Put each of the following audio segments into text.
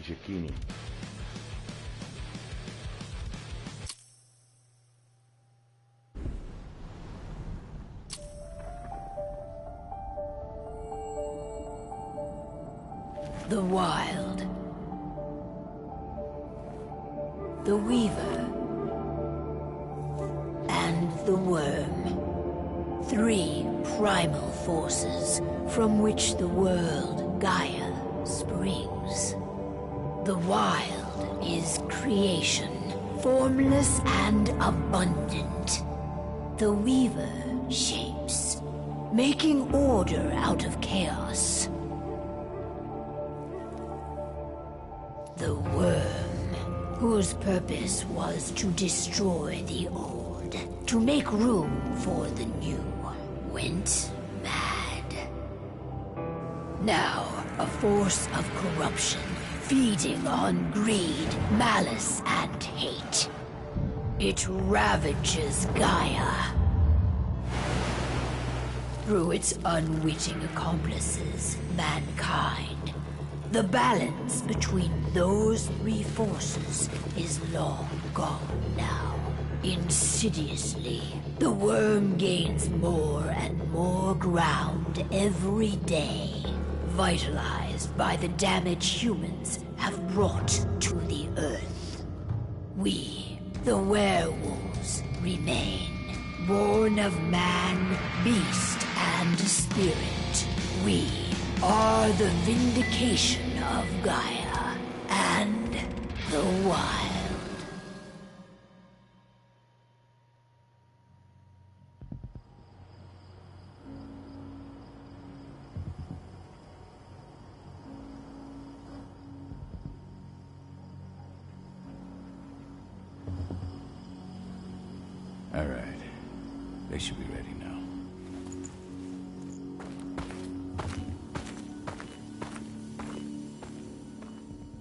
Giacchini. The Wild. The Weaver. And the Worm. Three primal forces from which the world Gaia springs. The Wild is creation, formless and abundant. The Weaver shapes, making order out of chaos. The Worm, whose purpose was to destroy the old, to make room for the new, went mad. Now, a force of corruption, feeding on greed, malice, and hate. It ravages Gaia. Through its unwitting accomplices, mankind, the balance between those three forces is long gone now. Insidiously, the Worm gains more and more ground every day, vitalized by the damage humans have brought to the Earth. We, the werewolves, remain, born of man, beast, and spirit. We are the vindication of Gaia and the Wild. All right. They should be ready now.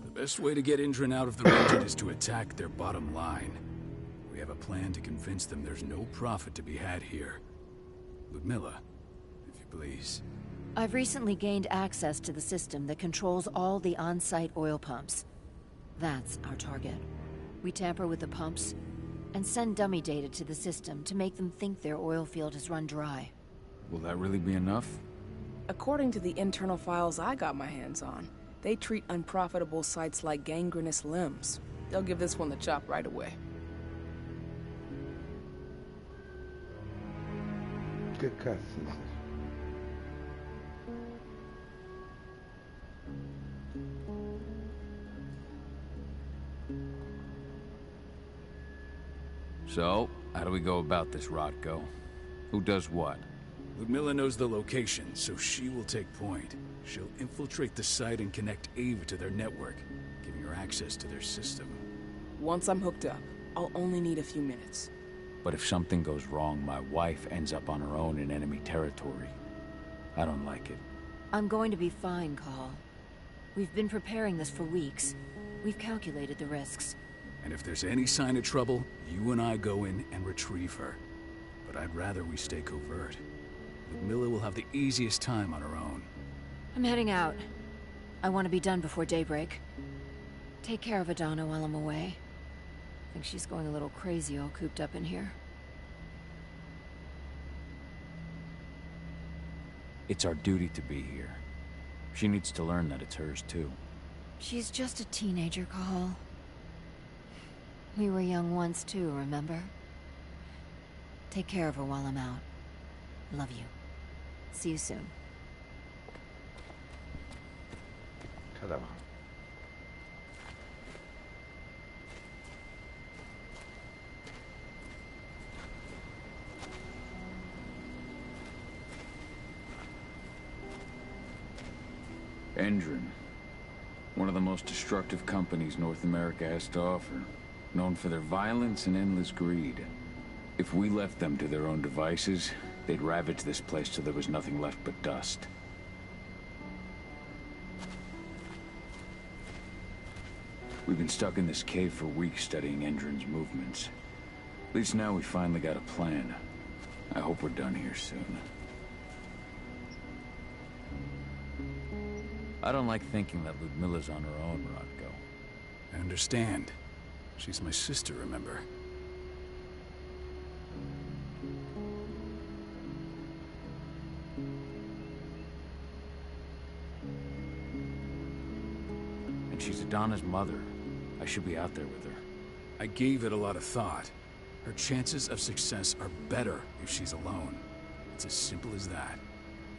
The best way to get Indran out of the region is to attack their bottom line. We have a plan to convince them there's no profit to be had here. Ludmilla, if you please. I've recently gained access to the system that controls all the on-site oil pumps. That's our target. We tamper with the pumps and send dummy data to the system to make them think their oil field has run dry. Will that really be enough? According to the internal files I got my hands on, they treat unprofitable sites like gangrenous limbs. They'll give this one the chop right away. Good cutscenes. So, how do we go about this, Rotko? Who does what? Ludmilla knows the location, so she will take point. She'll infiltrate the site and connect Ava to their network, giving her access to their system. Once I'm hooked up, I'll only need a few minutes. But if something goes wrong, my wife ends up on her own in enemy territory. I don't like it. I'm going to be fine, Call. We've been preparing this for weeks. We've calculated the risks. And if there's any sign of trouble, you and I go in and retrieve her. But I'd rather we stay covert. Ludmilla will have the easiest time on her own. I'm heading out. I want to be done before daybreak. Take care of Adana while I'm away. I think she's going a little crazy all cooped up in here. It's our duty to be here. She needs to learn that it's hers too. She's just a teenager, Call. We were young once too, remember? Take care of her while I'm out. Love you. See you soon. Ta-da. Endron. One of the most destructive companies North America has to offer. Known for their violence and endless greed. If we left them to their own devices, they'd ravage this place till there was nothing left but dust. We've been stuck in this cave for weeks studying Endron's movements. At least now we finally got a plan. I hope we're done here soon. I don't like thinking that Ludmilla's on her own, Rotko. I understand. She's my sister, remember? And she's Adana's mother. I should be out there with her. I gave it a lot of thought. Her chances of success are better if she's alone. It's as simple as that.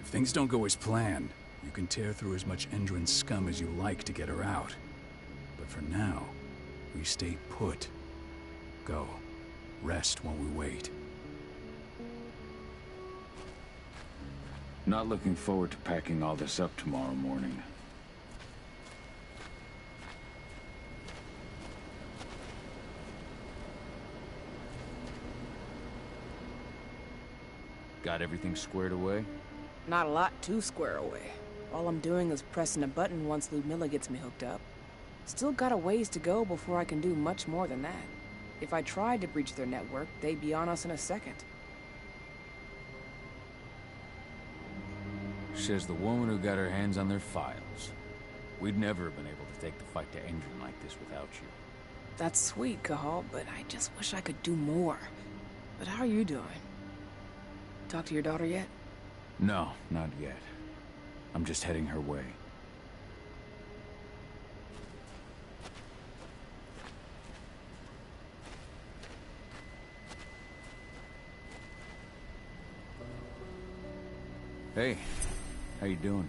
If things don't go as planned, you can tear through as much Endron scum as you like to get her out. But for now, we stay put. Go. Rest while we wait. Not looking forward to packing all this up tomorrow morning. Got everything squared away? Not a lot to square away. All I'm doing is pressing a button once Ludmilla gets me hooked up. Still got a ways to go before I can do much more than that. If I tried to breach their network, they'd be on us in a second. Says the woman who got her hands on their files. We'd never have been able to take the fight to Endron like this without you. That's sweet, Cahal, but I just wish I could do more. But how are you doing? Talk to your daughter yet? No, not yet. I'm just heading her way. Hey, how you doing?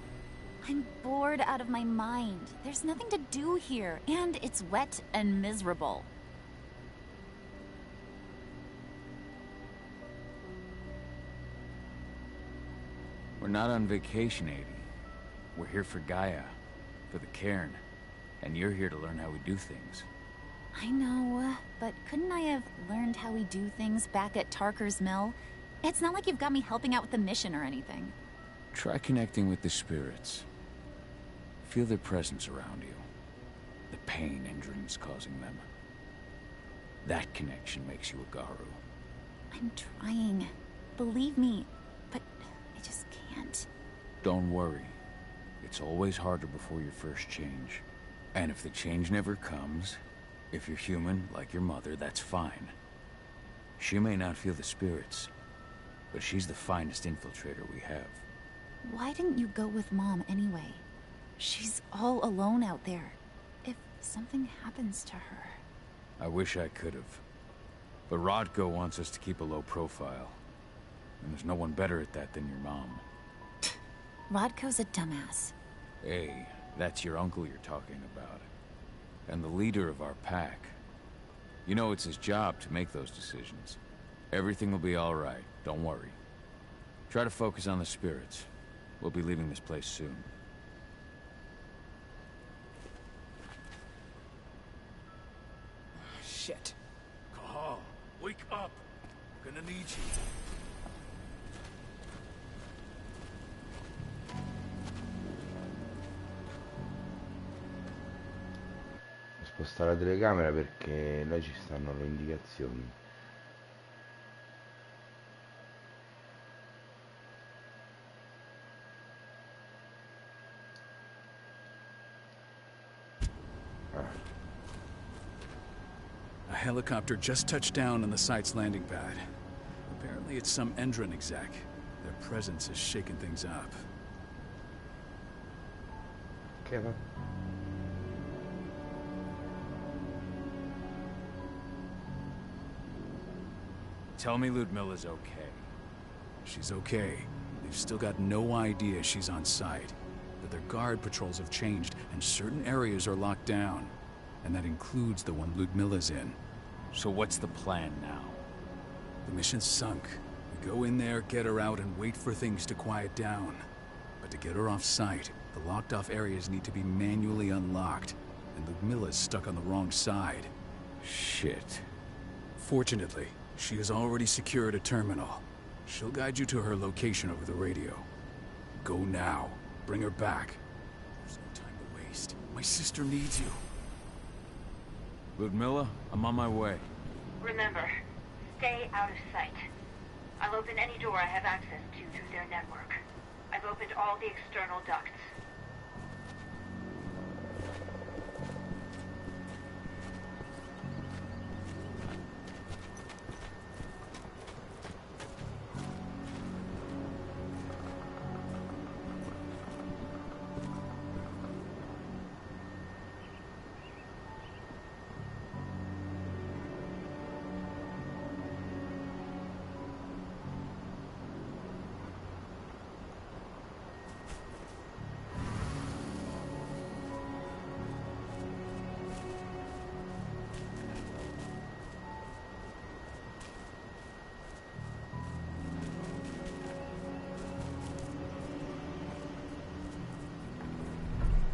I'm bored out of my mind. There's nothing to do here, and it's wet and miserable. We're not on vacation, Adie. We're here for Gaia, for the cairn, and you're here to learn how we do things. I know, but couldn't I have learned how we do things back at Tarker's Mill? It's not like you've got me helping out with the mission or anything. Try connecting with the spirits. Feel their presence around you. The pain Endron's causing them. That connection makes you a Garu. I'm trying. Believe me, but I just can't. Don't worry. It's always harder before your first change. And if the change never comes, if you're human, like your mother, that's fine. She may not feel the spirits, but she's the finest infiltrator we have. Why didn't you go with Mom anyway? She's all alone out there. If something happens to her... I wish I could have. But Rodko wants us to keep a low profile. And there's no one better at that than your mom. Rodko's a dumbass. Hey, that's your uncle you're talking about. And the leader of our pack. You know it's his job to make those decisions. Everything will be all right, don't worry. Try to focus on the spirits. We'll be leaving this place soon. Shit. Cahal, wake up! I'm gonna need you. Sposta la telecamera perché là ci stanno le indicazioni. A helicopter just touched down on the site's landing pad. Apparently it's some Endron exec. Their presence is shaking things up. Che va? Tell me Ludmilla's okay. She's okay. They've still got no idea she's on site. But their guard patrols have changed, and certain areas are locked down. And that includes the one Ludmilla's in. So what's the plan now? The mission's sunk. We go in there, get her out, and wait for things to quiet down. But to get her off site, the locked-off areas need to be manually unlocked. And Ludmilla's stuck on the wrong side. Shit. Fortunately, she has already secured a terminal. She'll guide you to her location over the radio. Go now. Bring her back. There's no time to waste. My sister needs you. Ludmilla, I'm on my way. Remember, stay out of sight. I'll open any door I have access to through their network. I've opened all the external ducts.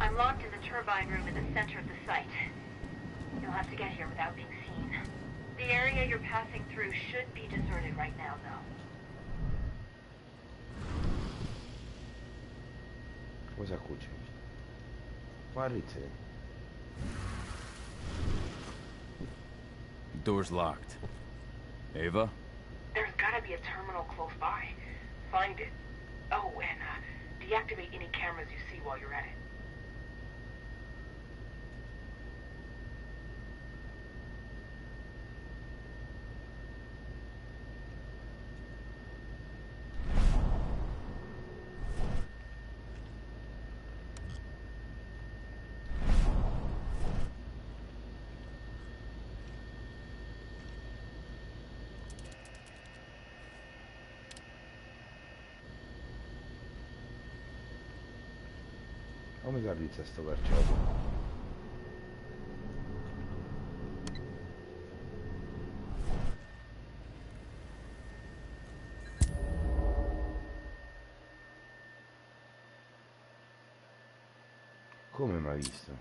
I'm locked in the turbine room in the center of the site. You'll have to get here without being seen. The area you're passing through should be deserted right now, though. Cosa cuce? Parice. Door's locked. Ava? There's gotta be a terminal close by. Find it. Oh, and deactivate any cameras you see while you're at it. Come carrizza sto carciofo? Come mi ha visto?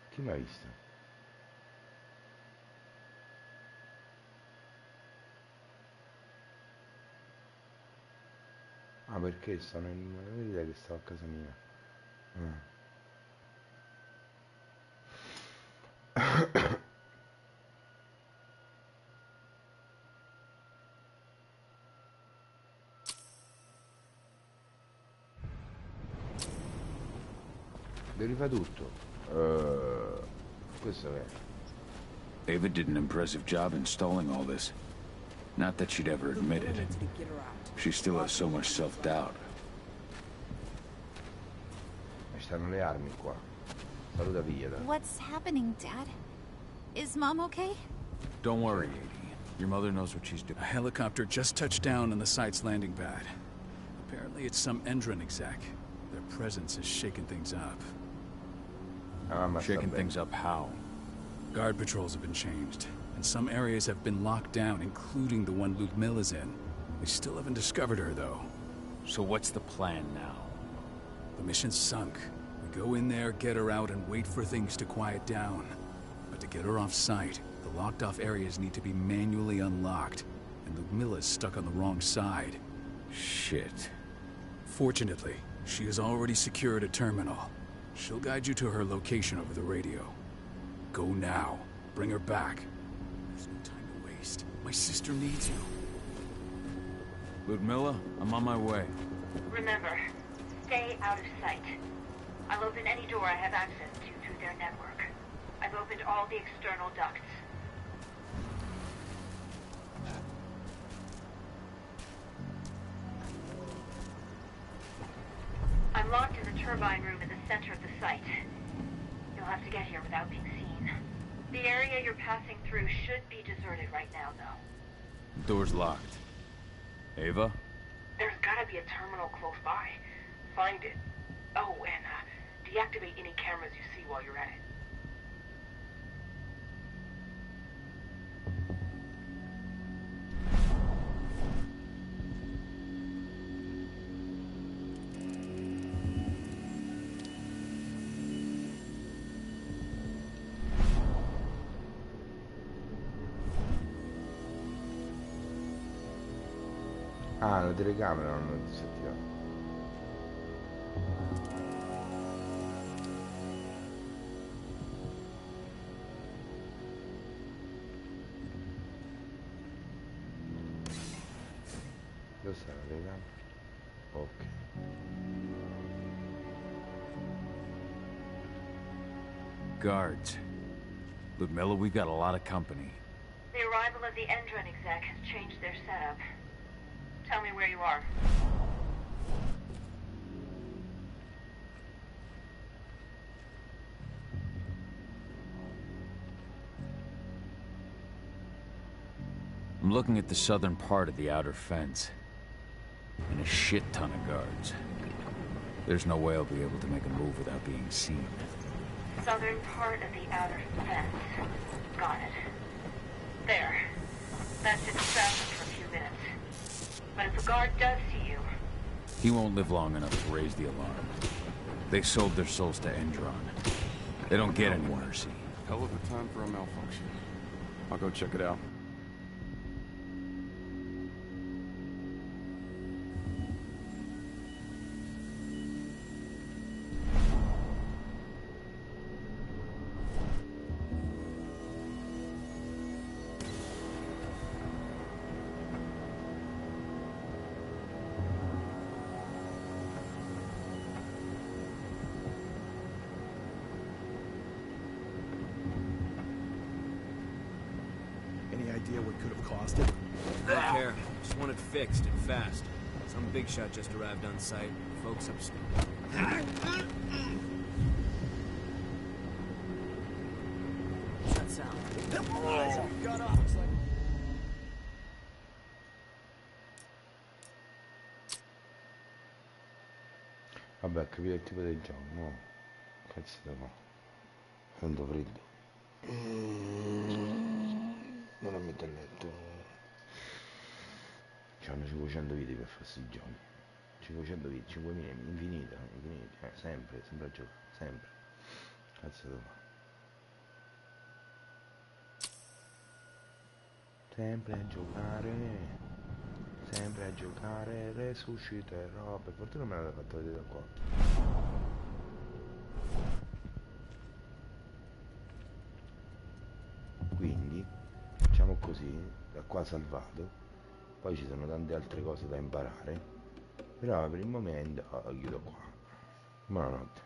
Chi mi ha visto? Ah, perché sono in... Vedete che stavo a casa mia. Ah. devi rifare tutto. Questo è. Ava did an impressive job installing all this. Not that she'd ever admit it. She still has so much self-doubt. Ci stanno le armi qua. Saluta figliata. What's happening, Dad? Is Mom okay? Don't worry, Edie. Your mother knows what she's doing. A helicopter just touched down on the site's landing pad. Apparently it's some Endron exec. Their presence is shaking things up. Shaking things up how? Guard patrols have been changed, and some areas have been locked down, including the one Ludmilla's in. They still haven't discovered her, though. So what's the plan now? The mission's sunk. We go in there, get her out, and wait for things to quiet down. But to get her off-site, the locked-off areas need to be manually unlocked, and Ludmilla's stuck on the wrong side. Shit. Fortunately, she has already secured a terminal. She'll guide you to her location over the radio. Go now. Bring her back. There's no time to waste. My sister needs you. Ludmilla, I'm on my way. Remember, stay out of sight. I'll open any door I have access to through their network. I've opened all the external ducts. I'm locked in the turbine room in the center of the site. You'll have to get here without being seen. The area you're passing through should be deserted right now, though. Door's locked. Ava? There's gotta be a terminal close by. Find it. Oh, and deactivate any cameras you see while you're at it. Ah, la telecamera non l'ho disattivata. Dove sta la telecamera? Ok. Guards. Ludmilla, we've got a lot of company. The arrival of the Endron exec has changed their setup. Tell me where you are. I'm looking at the southern part of the outer fence. And a shit ton of guards. There's no way I'll be able to make a move without being seen. Southern part of the outer fence. Got it. There. That should distract them for a few minutes. But if a guard does see you... He won't live long enough to raise the alarm. They sold their souls to Endron. They don't get any mercy. Hell of a time for a malfunction. I'll go check it out. Idea what could have caused it? Don't care. Just want it fixed and fast. Some big shot just arrived on site. Folks upstairs. What's that sound? Gun off. Looks like... Vabbè, capire il tipo del gioco, no? Cazzo da qua. Sento freddo. Non la metto a letto. C'hanno 500 video per fare sti giochi. 500 video, 5000, infinita, sempre a giocare, sempre. Cazzo da qua. Sempre a giocare, resusciterò. Per fortuna me l'aveva fatto vedere da qua. Quindi facciamo così, da qua salvato, poi ci sono tante altre cose da imparare, però per il momento chiudo qua. Buonanotte.